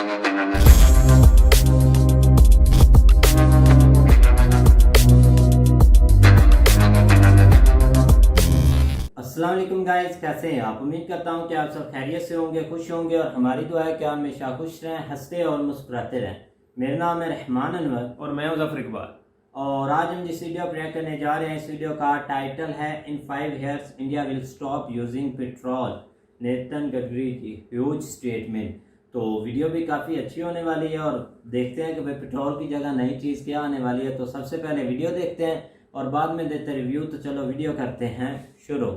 अस्सलाम वालेकुम गाइस, कैसे हैं आप। उम्मीद करता हूं कि आप सब खैरियत से होंगे, खुश होंगे और हमारी दुआ है कि आप हमेशा खुश रहें, हंसते और मुस्कुराते रहें। मेरा नाम है रहमान अनवर और मैं हूं जफर इकबाल। और आज हम जिस वीडियो प्रेजेंट करने जा रहे हैं, इस वीडियो का टाइटल है इन 5 years India will stop using petrol, Nitin Gadkari की ह्यूज स्टेटमेंट। तो वीडियो भी काफ़ी अच्छी होने वाली है और देखते हैं कि भाई पेट्रोल की जगह नई चीज़ क्या आने वाली है। तो सबसे पहले वीडियो देखते हैं और बाद में देते रिव्यू। तो चलो वीडियो करते हैं शुरू।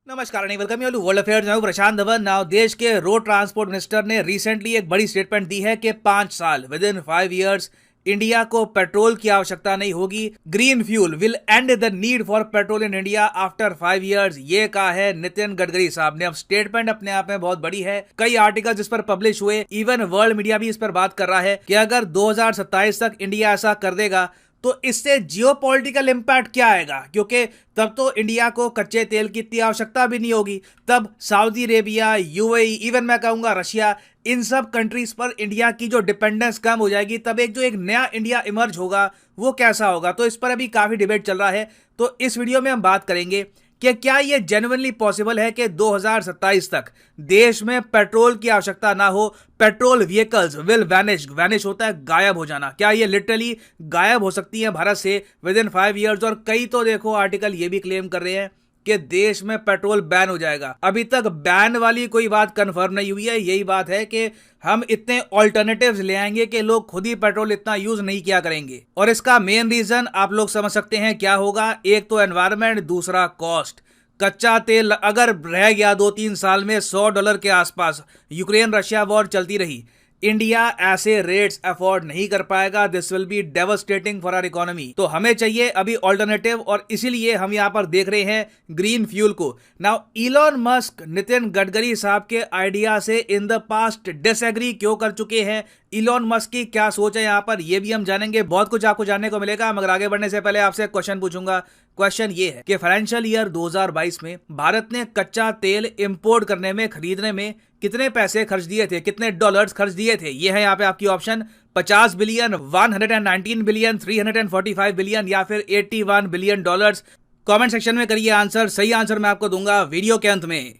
नमस्कार and welcome you world affairs. मैं हूं प्रशांत धवन। नाउ देश के रोड ट्रांसपोर्ट मिनिस्टर ने रिसेंटली एक बड़ी स्टेटमेंट दी है कि 5 साल विद इन 5 years इंडिया को पेट्रोल की आवश्यकता नहीं होगी। Green fuel will and the need for petrol in India after 5 years। ये कहा है नितिन गडकरी साहब ने। अब स्टेटमेंट अपने आप में बहुत बड़ी है। कई आर्टिकल्स इस पर पब्लिश हुए, इवन वर्ल्ड मीडिया भी इस पर बात कर रहा है कि अगर 2027 तक इंडिया ऐसा कर देगा तो इससे जियोपॉलिटिकल इंपैक्ट क्या आएगा, क्योंकि तब तो इंडिया को कच्चे तेल की इतनी आवश्यकता भी नहीं होगी। तब सऊदी अरेबिया, यूएई, इवन मैं कहूंगा रशिया, इन सब कंट्रीज पर इंडिया की जो डिपेंडेंस कम हो जाएगी। तब एक नया इंडिया इमर्ज होगा, वो कैसा होगा। तो इस पर अभी काफी डिबेट चल रहा है। तो इस वीडियो में हम बात करेंगे कि क्या यह जेन्युइनली पॉसिबल है कि 2027 तक देश में पेट्रोल की आवश्यकता ना हो। पेट्रोल व्हीकल्स विल वैनिश होता है गायब हो जाना। क्या ये लिटरली गायब हो सकती है भारत से विद इन 5 years। और कई तो देखो आर्टिकल ये भी क्लेम कर रहे हैं कि देश में पेट्रोल बैन हो जाएगा। अभी तक बैन वाली कोई बात कंफर्म नहीं हुई है। यही बात है कि हम इतने ऑल्टरनेटिव्स ले आएंगे कि लोग खुद ही पेट्रोल इतना यूज नहीं किया करेंगे। और इसका मेन रीजन आप लोग समझ सकते हैं क्या होगा। एक तो एनवायरमेंट, दूसरा कॉस्ट। कच्चा तेल अगर रह गया 2-3 साल में $100 के आसपास, यूक्रेन रशिया वॉर चलती रही, इंडिया ऐसे रेट्स अफोर्ड नहीं कर पाएगा। This will be devastating for our economy. तो हमें चाहिए अभी ऑल्टरनेटिव, और इसीलिए हम यहां पर देख रहे हैं ग्रीन फ्यूल को। Now Elon Musk Nitin Gadkari साहब के आइडिया से इन द पास्ट डिसएग्री क्यों कर चुके हैं, इलॉन मस्क की क्या सोच है यहां पर, यह भी हम जानेंगे। बहुत कुछ आपको जानने को मिलेगा। मगर आगे बढ़ने से पहले आपसे क्वेश्चन पूछूंगा। क्वेश्चन ये है कि फाइनेंशियल ईयर 2022 में भारत ने कच्चा तेल इंपोर्ट करने में, खरीदने में कितने पैसे खर्च दिए थे, कितने डॉलर्स खर्च दिए थे। ये है यहाँ पे आपकी ऑप्शन। 50 बिलियन, 119 बिलियन, 345 बिलियन या फिर 81 बिलियन डॉलर्स। कमेंट सेक्शन में करिए आंसर। सही आंसर मैं आपको दूंगा वीडियो के अंत में।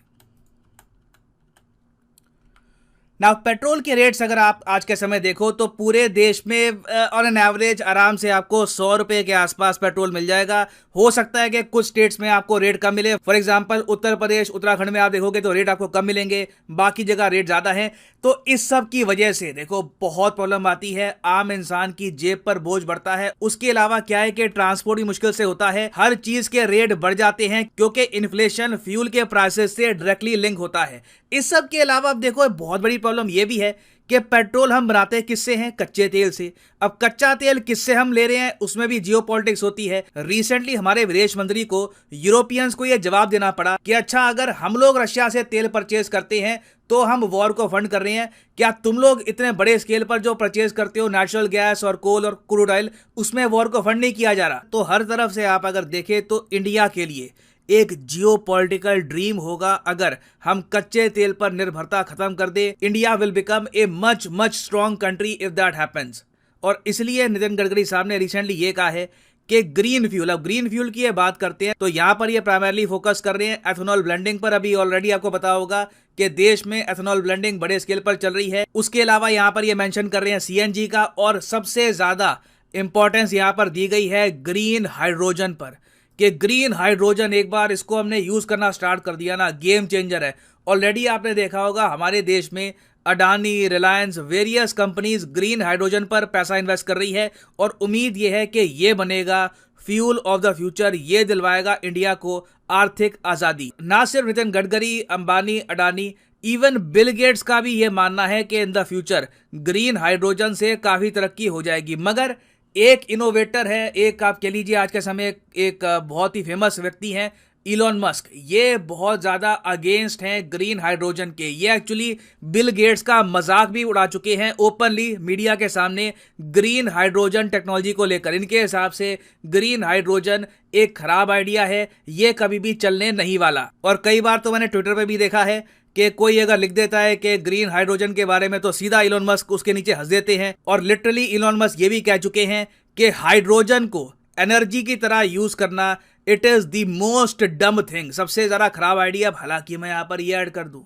नाउ पेट्रोल के रेट्स अगर आप आज के समय देखो तो पूरे देश में ऑन एन एवरेज आराम से आपको 100 रुपए के आसपास पेट्रोल मिल जाएगा। हो सकता है कि कुछ स्टेट्स में आपको रेट कम मिले। फॉर एग्जांपल उत्तर प्रदेश, उत्तराखंड में आप देखोगे तो रेट आपको कम मिलेंगे, बाकी जगह रेट ज्यादा है। तो इस सब की वजह से देखो बहुत प्रॉब्लम आती है, आम इंसान की जेब पर बोझ बढ़ता है। उसके अलावा क्या है कि ट्रांसपोर्ट भी मुश्किल से होता है, हर चीज के रेट बढ़ जाते हैं क्योंकि इन्फ्लेशन फ्यूल के प्राइसेस से डायरेक्टली लिंक होता है। इस सब के अलावा अब देखो बहुत बड़ी प्रॉब्लम यह भी है कि पेट्रोल हम बनाते किससे हैं, कच्चे तेल से। अब कच्चा तेल किससे हम ले रहे हैं, उसमें भी जियोपॉलिटिक्स होती है। रिसेंटली हमारे विदेश मंत्री को, यूरोपियंस को यह जवाब देना पड़ा कि अच्छा अगर हम लोग रशिया से तेल परचेज करते हैं तो हम वॉर को फंड कर रहे हैं, क्या तुम लोग इतने बड़े स्केल पर जो परचेज करते हो नेचुरल गैस और कोल और क्रूड ऑयल, उसमें वॉर को फंड नहीं किया जा रहा। तो हर तरफ से आप अगर देखें तो इंडिया के लिए एक जियोपॉलिटिकल ड्रीम होगा अगर हम कच्चे तेल पर निर्भरता खत्म कर दे। India will become a much strong country if that happens. और इसलिए नितिन गडकरी साहब ने रिसेंटली ये कहा है कि ग्रीन फ्यूल, अब ग्रीन फ्यूल की ये बात करते हैं तो यहां पर ये प्राइमरली फोकस कर रहे हैं एथेनॉल ब्लेंडिंग पर। अभी ऑलरेडी आपको पता होगा कि देश में एथेनॉल ब्लेंडिंग बड़े स्केल पर चल रही है। उसके अलावा यहां पर ये मेंशन कर रहे हैं सीएनजी का, और सबसे ज्यादा इंपॉर्टेंस यहां पर दी गई है ग्रीन हाइड्रोजन पर, कि ग्रीन हाइड्रोजन एक बार इसको हमने यूज करना स्टार्ट कर दिया ना, गेम चेंजर है। ऑलरेडी आपने देखा होगा हमारे देश में Adani, Reliance, various companies green hydrogen पर पैसा इन्वेस्ट कर रही है और उम्मीद यह है कि यह बनेगा फ्यूल ऑफ द फ्यूचर। ये दिलवाएगा इंडिया को आर्थिक आजादी। ना सिर्फ Nitin Gadkari, Ambani, Adani, even Bill Gates का भी यह मानना है कि in the future green hydrogen से काफी तरक्की हो जाएगी। मगर एक इनोवेटर है, एक आप कह लीजिए आज के समय एक बहुत ही फेमस व्यक्ति हैं इलॉन मस्क। ये बहुत ज्यादा अगेंस्ट हैं ग्रीन हाइड्रोजन के। ये एक्चुअली बिल गेट्स का मजाक भी उड़ा चुके हैं ओपनली मीडिया के सामने ग्रीन हाइड्रोजन टेक्नोलॉजी को लेकर। इनके हिसाब से ग्रीन हाइड्रोजन एक खराब आइडिया है, ये कभी भी चलने नहीं वाला। और कई बार तो मैंने ट्विटर पे भी देखा है कि कोई अगर लिख देता है कि ग्रीन हाइड्रोजन के बारे में तो सीधा इलोन मस्क उसके नीचे हंस देते हैं। और लिटरली इलोन मस्क ये भी कह चुके हैं कि हाइड्रोजन को एनर्जी की तरह यूज करना इट इज द मोस्ट डम थिंग, सबसे ज्यादा खराब आइडिया। हालांकि मैं यहाँ पर ये ऐड कर दूं,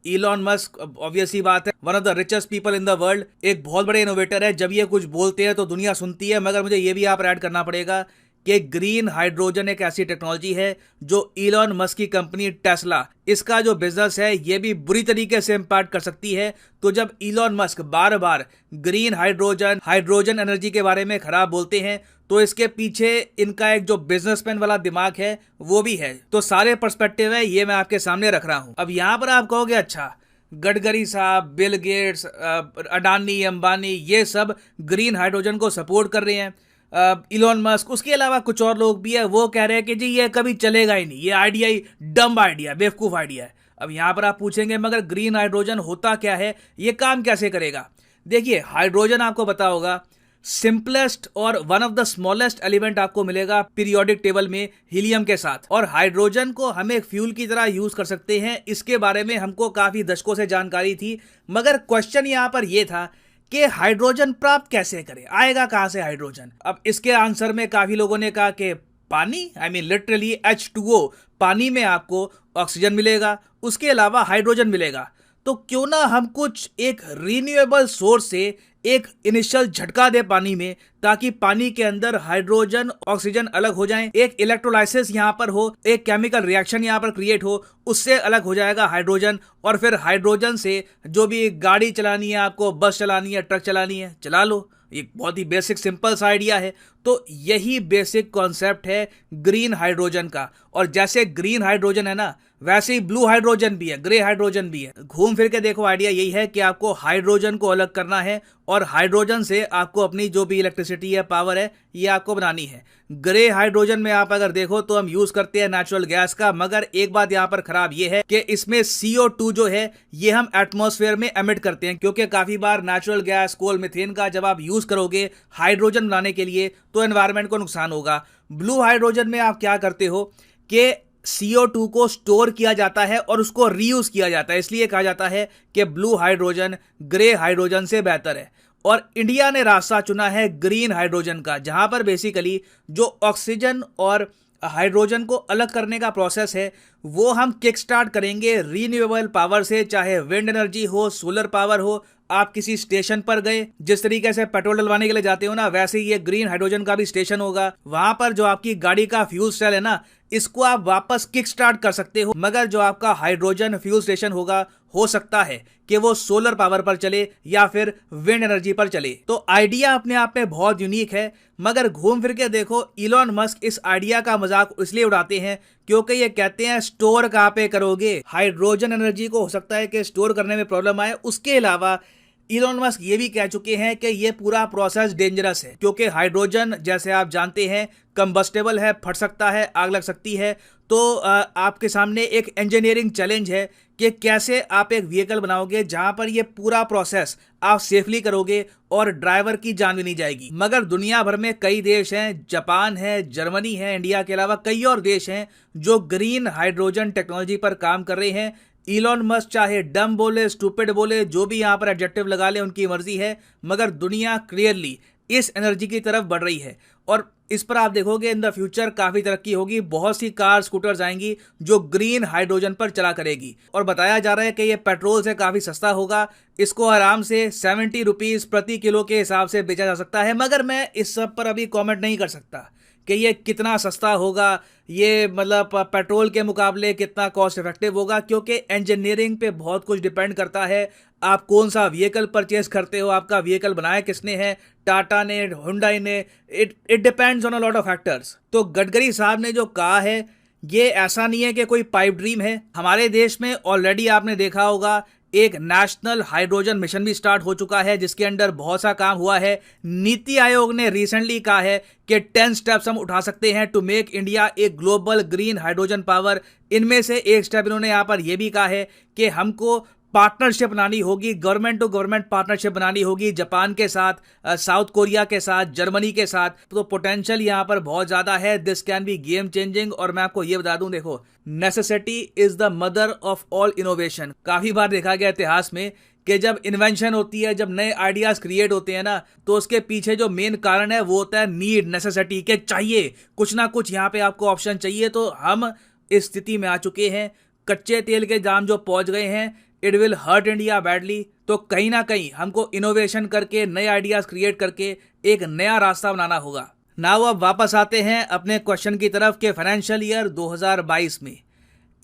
इलॉन मस्क ऑब्वियसली बात है one of the richest people in the world, एक बहुत बड़े इनोवेटर है। जब ये कुछ बोलते हैं तो दुनिया सुनती है, मगर मुझे ये भी यहाँ पर ऐड करना पड़ेगा कि ग्रीन हाइड्रोजन एक ऐसी टेक्नोलॉजी है जो इलॉन मस्क की कंपनी टेस्ला, इसका जो बिजनेस है ये भी बुरी तरीके से इम्पैक्ट कर सकती है। तो जब इलॉन मस्क बार बार ग्रीन हाइड्रोजन एनर्जी के बारे में खराब बोलते हैं तो इसके पीछे इनका एक जो बिजनेसमैन वाला दिमाग है वो भी है। तो सारे पर्सपेक्टिव है ये मैं आपके सामने रख रहा हूं। अब यहां पर आप कहोगे अच्छा गडकरी साहब, बिल गेट्स, अडानी, अंबानी ये सब ग्रीन हाइड्रोजन को सपोर्ट कर रहे हैं, इलॉन मस्क, उसके अलावा कुछ और लोग भी है वो कह रहे हैं कि जी ये कभी चलेगा ही नहीं, ये आइडिया ही डम्ब आइडिया, बेवकूफ आइडिया है। अब यहां पर आप पूछेंगे मगर ग्रीन हाइड्रोजन होता क्या है, ये काम कैसे करेगा? देखिए हाइड्रोजन आपको पता होगा सिंपलेस्ट और one of the smallest element आपको मिलेगा पीरियोडिक टेबल में हीलियम के साथ, और हाइड्रोजन को हम एक फ्यूल की तरह यूज कर सकते हैं। इसके बारे में हमको काफी दशकों से जानकारी थी, मगर क्वेश्चन यहां पर यह था कि हाइड्रोजन प्राप्त कैसे करें, आएगा कहां से हाइड्रोजन? अब इसके आंसर में काफी लोगों ने कहा कि पानी, आई मीन लिटरली H2O, पानी में आपको ऑक्सीजन मिलेगा, उसके अलावा हाइड्रोजन मिलेगा। तो क्यों ना हम कुछ एक रीन्यूएबल सोर्स से एक इनिशियल झटका दे पानी में, ताकि पानी के अंदर हाइड्रोजन ऑक्सीजन अलग हो जाएं, एक इलेक्ट्रोलाइसिस यहां पर हो, एक केमिकल रिएक्शन यहां पर क्रिएट हो, उससे अलग हो जाएगा हाइड्रोजन। और फिर हाइड्रोजन से जो भी गाड़ी चलानी है आपको, बस चलानी है, ट्रक चलानी है, चला लो। एक बहुत ही बेसिक सिंपल सा आइडिया है। तो यही बेसिक कॉन्सेप्ट है ग्रीन हाइड्रोजन का। और जैसे ग्रीन हाइड्रोजन है ना, वैसे ही ब्लू हाइड्रोजन भी है, ग्रे हाइड्रोजन भी है। घूम फिर के देखो आइडिया यही है कि आपको हाइड्रोजन को अलग करना है और हाइड्रोजन से आपको अपनी जो भी इलेक्ट्रिसिटी है, पावर है, ये आपको बनानी है। ग्रे हाइड्रोजन में आप अगर देखो तो हम यूज करते हैं नेचुरल गैस का, मगर एक बात यहाँ पर खराब ये है कि इसमें CO2 जो है ये हम एटमॉस्फेयर में एमिट करते हैं, क्योंकि काफी बार नेचुरल गैस, कोल, मीथेन का जब आप यूज करोगे हाइड्रोजन बनाने के लिए तो एनवायरमेंट को नुकसान होगा। ब्लू हाइड्रोजन में आप क्या करते हो कि CO2 को स्टोर किया जाता है और उसको रीयूज किया जाता है, इसलिए कहा जाता है कि ब्लू हाइड्रोजन ग्रे हाइड्रोजन से बेहतर है। और इंडिया ने रास्ता चुना है ग्रीन हाइड्रोजन का, जहां पर बेसिकली जो ऑक्सीजन और हाइड्रोजन को अलग करने का प्रोसेस है वो हम किक स्टार्ट करेंगे रीन्यूएबल पावर से, चाहे विंड एनर्जी हो, सोलर पावर हो। आप किसी स्टेशन पर गए, जिस तरीके से पेट्रोल डलवाने के लिए जाते हो ना, वैसे ही ये ग्रीन हाइड्रोजन का भी स्टेशन होगा। वहां पर जो आपकी गाड़ी का फ्यूल सेल है ना, इसको आप वापस किक स्टार्ट कर सकते हो, मगर जो आपका हाइड्रोजन फ्यूल स्टेशन होगा हो सकता है कि वो सोलर पावर पर चले या फिर विंड एनर्जी पर चले। तो आइडिया अपने आप में बहुत यूनिक है, मगर घूम फिर के देखो इलॉन मस्क इस आइडिया का मजाक इसलिए उड़ाते हैं क्योंकि ये कहते हैं स्टोर कहां पे करोगे हाइड्रोजन एनर्जी को, हो सकता है कि स्टोर करने में प्रॉब्लम आए। उसके अलावा इलॉन मस्क ये भी कह चुके हैं कि ये पूरा प्रोसेस डेंजरस है, क्योंकि हाइड्रोजन जैसे आप जानते हैं कंबस्टेबल है, फट सकता है, आग लग सकती है। तो आपके सामने एक इंजीनियरिंग चैलेंज है कि कैसे आप एक व्हीकल बनाओगे जहां पर ये पूरा प्रोसेस आप सेफली करोगे और ड्राइवर की जान भी नहीं जाएगी। मगर दुनिया भर में कई देश हैं, जापान है, जर्मनी है, इंडिया के अलावा कई और देश हैं जो ग्रीन हाइड्रोजन टेक्नोलॉजी पर काम कर रहे हैं। इलॉन मस्क चाहे डम बोले, स्टूपिड बोले, जो भी यहाँ पर एडजेक्टिव लगा ले, उनकी मर्जी है, मगर दुनिया क्लियरली इस एनर्जी की तरफ बढ़ रही है। और इस पर आप देखोगे इन द फ्यूचर काफी तरक्की होगी, बहुत सी कार, स्कूटर्स आएंगी जो ग्रीन हाइड्रोजन पर चला करेगी। और बताया जा रहा है कि ये पेट्रोल से काफी सस्ता होगा, इसको आराम से 70 रुपीज प्रति किलो के हिसाब से बेचा जा सकता है। मगर मैं इस सब पर अभी कॉमेंट नहीं कर सकता कि ये कितना सस्ता होगा, ये मतलब पेट्रोल के मुकाबले कितना कॉस्ट इफेक्टिव होगा, क्योंकि इंजीनियरिंग पे बहुत कुछ डिपेंड करता है। आप कौन सा व्हीकल परचेज करते हो, आपका व्हीकल बनाया किसने है, टाटा ने, हुंडई ने, it depends on a lot of factors. तो गडकरी साहब ने जो कहा है ये ऐसा नहीं है कि कोई पाइप ड्रीम है। हमारे देश में ऑलरेडी आपने देखा होगा एक नेशनल हाइड्रोजन मिशन भी स्टार्ट हो चुका है, जिसके अंडर बहुत सा काम हुआ है। नीति आयोग ने रिसेंटली कहा है कि 10 स्टेप्स हम उठा सकते हैं to make India a global green hydrogen power. इनमें से एक स्टेप इन्होंने यहाँ पर यह भी कहा है कि हमको पार्टनरशिप बनानी होगी, गवर्नमेंट टू गवर्नमेंट पार्टनरशिप बनानी होगी जापान के साथ, साउथ कोरिया के साथ, जर्मनी के साथ। तो पोटेंशियल यहाँ पर बहुत ज़्यादा है, this can B game changing. और मैं आपको ये बता दूं, देखो, necessity is the mother of all innovation. काफ़ी बार देखा गया इतिहास में कि जब इन्वेंशन होती है, जब नए आइडियाज क्रिएट होते हैं ना, तो उसके पीछे जो मेन कारण है वो होता है नीड, नेसेसिटी, के चाहिए कुछ ना कुछ, यहाँ पे आपको ऑप्शन चाहिए। तो हम इस स्थिति में आ चुके हैं, कच्चे तेल के दाम जो पहुंच गए हैं, it will hurt India badly. तो कहीं ना कहीं हमको इनोवेशन करके, नए आइडियाज क्रिएट करके एक नया रास्ता बनाना होगा। नाउ अब वापस आते हैं अपने क्वेश्चन की तरफ कि फाइनेंशियल ईयर 2022 में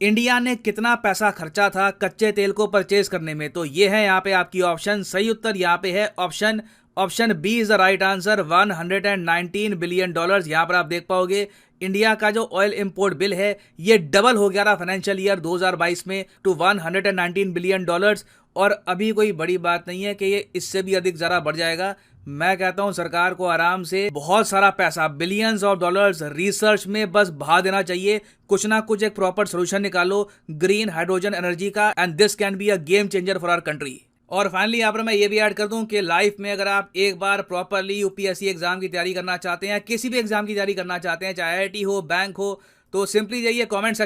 इंडिया ने कितना पैसा खर्चा था कच्चे तेल को परचेज करने में। तो ये है यहाँ पे आपकी ऑप्शन। सही उत्तर यहाँ पे है option B is the right answer, $119 billion. यहाँ पर आप देख पाओगे इंडिया का जो ऑयल इंपोर्ट बिल है ये डबल हो गया था फाइनेंशियल ईयर 2022 में टू $119 बिलियन। और अभी कोई बड़ी बात नहीं है कि ये इससे भी अधिक ज़रा बढ़ जाएगा। मैं कहता हूं सरकार को आराम से बहुत सारा पैसा, बिलियंस ऑफ डॉलर्स रिसर्च में बस बहा देना चाहिए। कुछ ना कुछ एक प्रॉपर सोल्यूशन निकालो ग्रीन हाइड्रोजन एनर्जी का, and this can be a game changer for our country. और फाइनली यहाँ पर मैं ये भी ऐड कर दूं कि लाइफ में अगर आप एक बार प्रॉपरली यूपीएससी एग्जाम की तैयारी करना चाहते हैं, किसी भी एग्जाम की तैयारी करना चाहते हैं, चाहे आईआईटी हो, बैंक हो, तो सिंपली जाइए कमेंट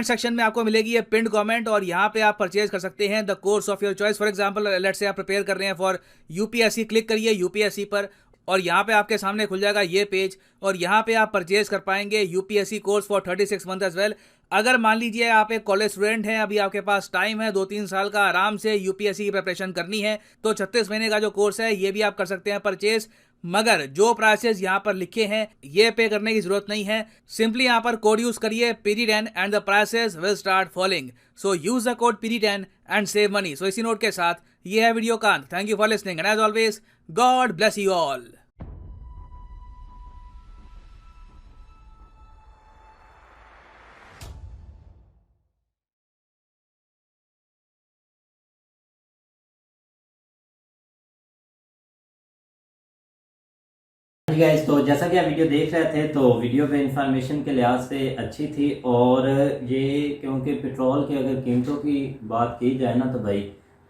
सेक्शन में आपको मिलेगी ये पिंड कमेंट, और यहाँ पे आप परचेज कर सकते हैं the course of your choice. For example, let's say आप प्रिपेयर कर रहे हैं फॉर यूपीएससी, क्लिक करिए यूपीएससी पर, और यहाँ पे आपके सामने खुल जाएगा ये पेज, और यहाँ पे आप परचेज कर पाएंगे UPSC course for 36 month as well. अगर मान लीजिए आप एक कॉलेज स्टूडेंट हैं, अभी आपके पास टाइम है 2-3 साल का, आराम से यूपीएससी की प्रिपरेशन करनी है, तो 36 महीने का जो कोर्स है ये भी आप कर सकते हैं परचेज। मगर जो प्राइसेस यहाँ पर लिखे हैं ये पे करने की जरूरत नहीं है। सिंपली यहाँ पर कोड यूज करिए PD10 and the prices will start falling. So use the code PD10 and save money. So इसी नोट के साथ ये है वीडियो का अंत। Thank you for listening and as always God bless you all. Guys, तो जैसा कि आप वीडियो देख रहे थे, तो वीडियो पे इंफॉर्मेशन के लिहाज से अच्छी थी। और ये क्योंकि पेट्रोल की अगर कीमतों की बात की जाए ना, तो भाई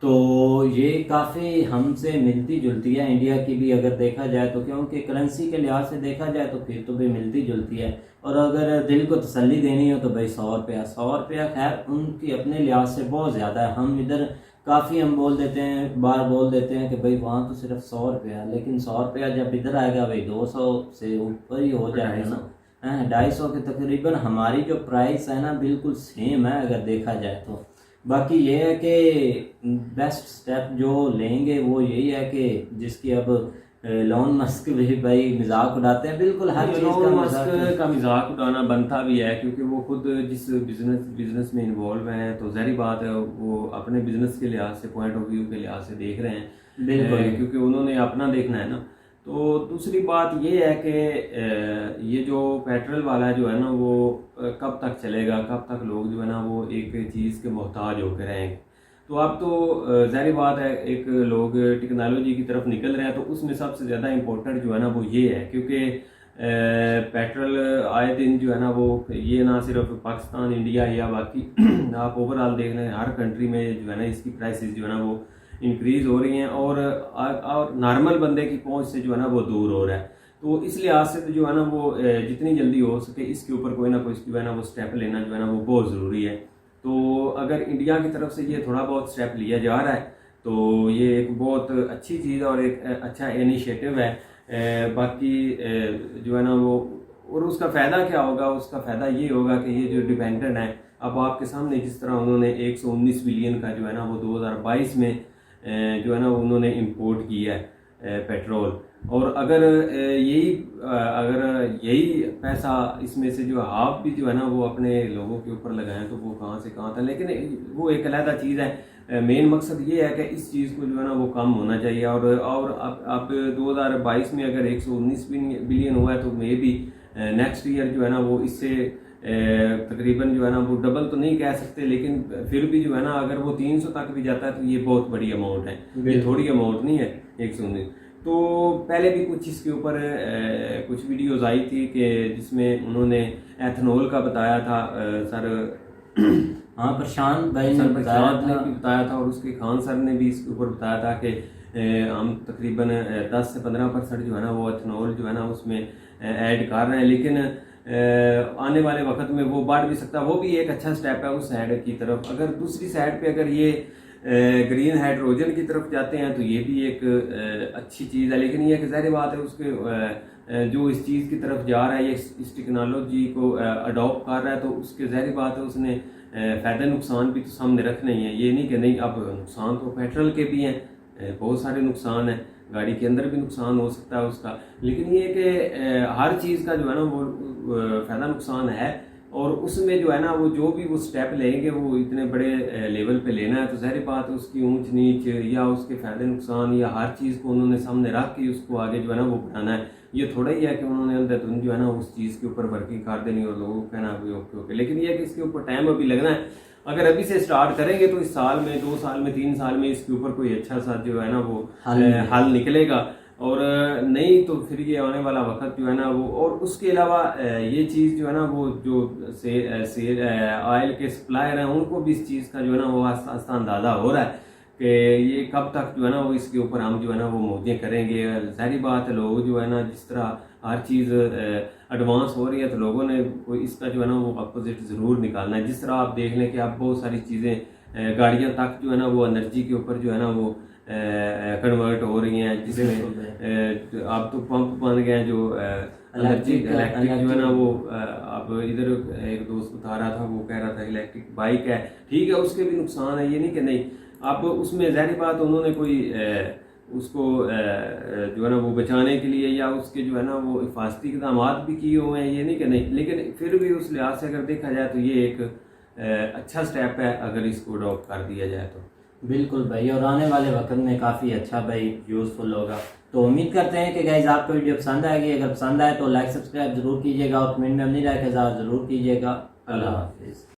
तो ये काफ़ी हमसे मिलती जुलती है, इंडिया की भी अगर देखा जाए तो, क्योंकि करेंसी के लिहाज से देखा जाए तो फिर तो भी मिलती जुलती है। और अगर दिल को तसल्ली देनी हो तो भाई 100 रुपया खैर उनकी अपने लिहाज से बहुत ज़्यादा है। हम इधर काफ़ी हम बोल देते हैं, बार बोल देते हैं कि भाई वहाँ तो सिर्फ 100 रुपया, लेकिन 100 रुपया जब इधर आएगा भाई 200 से ऊपर ही हो जाएगा ना, 250 के तकरीबन। हमारी जो प्राइस है ना बिल्कुल सेम है अगर देखा जाए तो। बाकी ये है कि बेस्ट स्टेप जो लेंगे वो यही है कि जिसकी अब लॉन मस्क भी भाई मजाक उड़ाते हैं, बिल्कुल हर चीज़ का मजाक उड़ाना बनता भी है, क्योंकि वो खुद जिस बिजनेस में इन्वॉल्व हैं, तो ज़ाहिर बात है वो अपने बिजनेस के लिहाज से, पॉइंट ऑफ व्यू के लिहाज से देख रहे हैं, बिल्कुल, क्योंकि उन्होंने अपना देखना है ना। तो दूसरी बात ये है कि ये जो पेट्रोल वाला जो है ना वो कब तक चलेगा, कब तक लोग जो है ना वो एक चीज़ के मोहताज होकर रहेंगे। तो अब तो ज़ाहिर बात है एक लोग टेक्नोलॉजी की तरफ निकल रहे हैं, तो उसमें सबसे ज़्यादा इम्पोर्टेंट जो है ना वो ये है, क्योंकि पेट्रोल आए दिन जो है ना वो ये ना सिर्फ पाकिस्तान, इंडिया या बाकी आप ओवरऑल देख रहे हैं हर कंट्री में जो है ना इसकी प्राइसेस जो है ना वो इंक्रीज़ हो रही हैं, और नॉर्मल बंदे की पहुंच से जो है ना वो दूर हो रहा है। तो इस लिहाज से तो जो है ना वो जितनी जल्दी हो सके इसके ऊपर कोई ना कोई जो है ना वो स्टेप लेना जो है ना वो बहुत ज़रूरी है। तो अगर इंडिया की तरफ से ये थोड़ा बहुत स्टेप लिया जा रहा है तो ये एक बहुत अच्छी चीज़ और एक अच्छा इनिशिएटिव है। बाकी जो है ना वो, और उसका फ़ायदा क्या होगा, उसका फ़ायदा ये होगा कि ये जो डिपेंडेंट है, अब आपके सामने जिस तरह उन्होंने 119 बिलियन का जो है ना वो 2022 में जो है ना उन्होंने इंपोर्ट किया है पेट्रोल, और अगर यही पैसा इसमें से जो हाफ भी जो है ना वो अपने लोगों के ऊपर लगाएं तो वो कहाँ से कहाँ था। लेकिन वो एक अलग चीज़ है। मेन मकसद ये है कि इस चीज़ को जो है ना वो कम होना चाहिए। और अब 2022 में अगर 119 बिलियन हुआ है तो मे भी नेक्स्ट ईयर जो है ना वो इससे तकरीबन जो है ना वो डबल तो नहीं कह सकते, लेकिन फिर भी जो है ना अगर वो 300 तक भी जाता है तो ये बहुत बड़ी अमाउंट है, ये थोड़ी अमाउंट नहीं है 119। तो पहले भी कुछ इसके ऊपर कुछ वीडियोस आई थी कि जिसमें उन्होंने एथनॉल का बताया था सर हाँ, प्रशांत भाई ने सर बताया प्रशांत ने था। भी बताया था और उसके खान सर ने भी इसके ऊपर बताया था कि हम तकरीबन 10 से 15% जो है ना वो एथनॉल जो है ना उसमें ऐड कर रहे हैं, लेकिन आने वाले वक्त में वो बढ़ भी सकता है। वो भी एक अच्छा स्टेप है उस साइड की तरफ। अगर दूसरी साइड पे अगर ये ग्रीन हाइड्रोजन की तरफ जाते हैं तो ये भी एक अच्छी चीज़ है, लेकिन ये एक ज़ाहिर बात है उसके जो इस चीज़ की तरफ जा रहा है या इस टेक्नोलॉजी को अडॉप्ट कर रहा है, तो उसके ज़ाहिर बात है उसने फ़ायदे नुकसान भी तो सामने रखने ही हैं। ये नहीं कि नहीं, अब नुकसान तो पेट्रोल के भी हैं, बहुत सारे नुकसान हैं, गाड़ी के अंदर भी नुकसान हो सकता है उसका, लेकिन ये कि हर चीज़ का जो है ना वो फ़ायदा नुकसान है, और उसमें जो है ना वो जो भी वो स्टेप लेंगे वो इतने बड़े लेवल पे लेना है, तो ज़ाहिर बात है उसकी ऊंच नीच या उसके फ़ायदे नुकसान या हर चीज़ को उन्होंने सामने रख के उसको आगे जो है ना वो बढ़ाना है। ये थोड़ा ही है कि उन्होंने अंदर जो है ना उस चीज़ के ऊपर वर्किंग कर देनी और लोगों को कहना भी ओके ओके, लेकिन ये है कि इसके ऊपर टाइम अभी लगना है। अगर अभी से स्टार्ट करेंगे तो इस साल में, 2 साल में, 3 साल में इसके ऊपर कोई अच्छा सा जो है ना वो हल निकलेगा, और नहीं तो फिर ये आने वाला वक्त जो है ना वो। और उसके अलावा ये चीज़ जो है ना वो जो ऑयल के सप्लायर हैं उनको भी इस चीज़ का जो है ना वो आस्ता आस्ता अंदाज़ा हो रहा है कि ये कब तक जो है ना वो इसके ऊपर हम जो है ना वो मौजें करेंगे। जाहिर बात है लोग जो है ना जिस तरह हर चीज़ एडवांस हो रही है तो लोगों ने इसका जो है ना वो अपोजिट ज़रूर निकालना है। जिस तरह आप देख लें कि आप बहुत सारी चीज़ें गाड़ियाँ तक जो है ना वो एनर्जी के ऊपर जो है ना वो कन्वर्ट हो रही हैं, जिसमें अब तो पंप बन गए हैं जो इलेक्ट्रिक जो है ना वो अब इधर एक दोस्त बता रहा था, वो कह रहा था इलेक्ट्रिक बाइक है, ठीक है उसके भी नुकसान है, ये नहीं कि नहीं। अब उसमें ज़ाहिर बात उन्होंने कोई उसको जो है ना वो बचाने के लिए या उसके जो है ना वो हिफाजती इक़दाम भी किए हुए हैं, ये नहीं कि नहीं, लेकिन फिर भी उस लिहाज से अगर देखा जाए तो ये एक अच्छा स्टेप है अगर इसको अडॉप्ट कर दिया जाए तो। बिल्कुल भाई, और आने वाले वक्त में काफ़ी अच्छा भाई यूज़फुल होगा। तो उम्मीद करते हैं कि गाइस आपको वीडियो पसंद आएगी। अगर पसंद आए तो लाइक सब्सक्राइब जरूर कीजिएगा और कमेंट में अपनी राय का इज़हार ज़रूर कीजिएगा। अल्लाह हाफिज़।